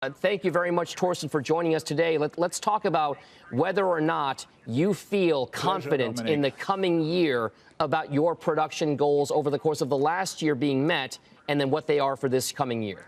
Thank you very much, Torsten, for joining us today. Let's talk about whether or not you feel confident in the coming year about your production goals over the course of the last year being met, and then what they are for this coming year.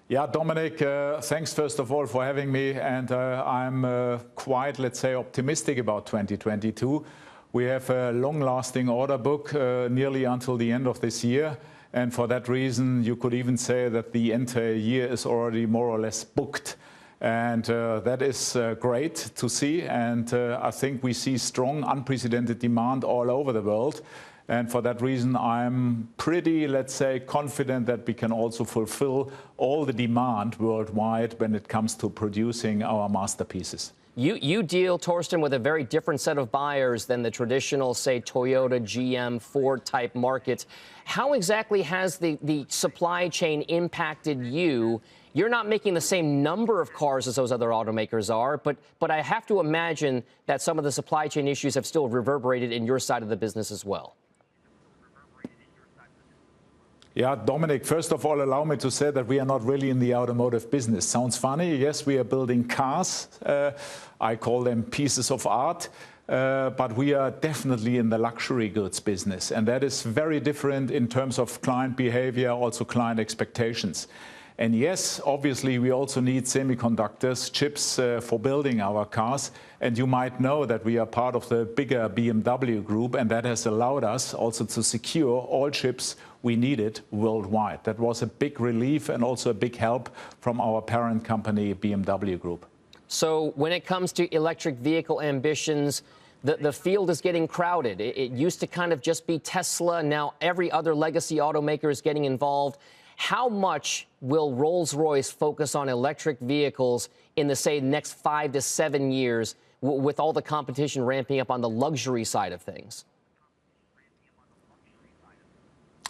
Yeah, Dominic, thanks first of all for having me, and I'm quite, let's say, optimistic about 2022. We have a long-lasting order book nearly until the end of this year. And for that reason, you could even say that the entire year is already more or less booked. And that is great to see. And I think we see strong, unprecedented demand all over the world. And for that reason, I'm pretty, let's say, confident that we can also fulfill all the demand worldwide when it comes to producing our masterpieces. You deal, Torsten, with a very different set of buyers than the traditional, say, Toyota, GM, Ford type market. How exactly has the supply chain impacted you? You're not making the same number of cars as those other automakers are, but I have to imagine that some of the supply chain issues have still reverberated in your side of the business as well. Yeah, Dominic, first of all, allow me to say that we are not really in the automotive business. Sounds funny. Yes, we are building cars. I call them pieces of art. But we are definitely in the luxury goods business. And that is very different in terms of client behavior, also client expectations. And yes, obviously, we also need semiconductors, chips for building our cars. And you might know that we are part of the bigger BMW group, and that has allowed us also to secure all chips we needed worldwide. That was a big relief and also a big help from our parent company, BMW Group. So when it comes to electric vehicle ambitions, the field is getting crowded. It used to kind of just be Tesla. Now every other legacy automaker is getting involved. How much will Rolls-Royce focus on electric vehicles in the, say, next 5 to 7 years with all the competition ramping up on the luxury side of things?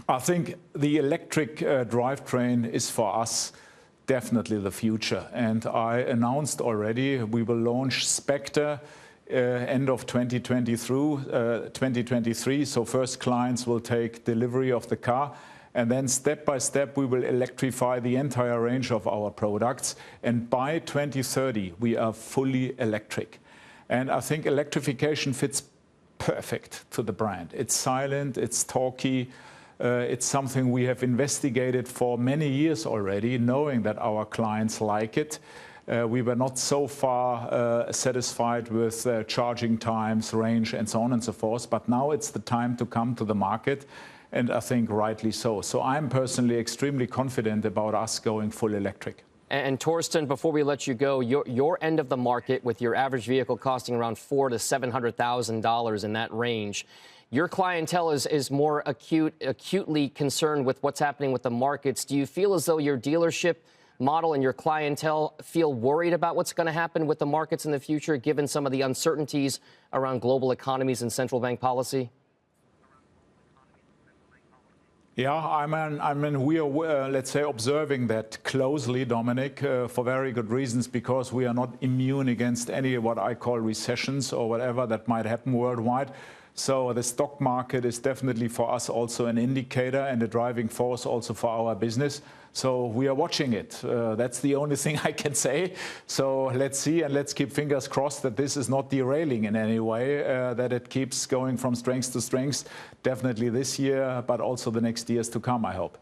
I think the electric drivetrain is for us definitely the future. And I announced already we will launch Spectre end of 2023. So first clients will take delivery of the car. And then step by step, we will electrify the entire range of our products. And by 2030, we are fully electric. And I think electrification fits perfect to the brand. It's silent, it's talky. It's something we have investigated for many years already, knowing that our clients like it. We were not so far satisfied with charging times, range, and so on and so forth. But now it's the time to come to the market. And I think rightly so. So I'm personally extremely confident about us going full electric. And Torsten, before we let you go, your end of the market with your average vehicle costing around $400,000 to $700,000 in that range, your clientele is more acutely concerned with what's happening with the markets. Do you feel as though your dealership model and your clientele feel worried about what's going to happen with the markets in the future, given some of the uncertainties around global economies and central bank policy? Yeah, I mean, we are, let's say, observing that closely, Dominic, for very good reasons, because we are not immune against any what I call recessions or whatever that might happen worldwide. So the stock market is definitely for us also an indicator and a driving force also for our business. So we are watching it. That's the only thing I can say. So let's see and let's keep fingers crossed that this is not derailing in any way, that it keeps going from strength to strength, definitely this year, but also the next years to come, I hope.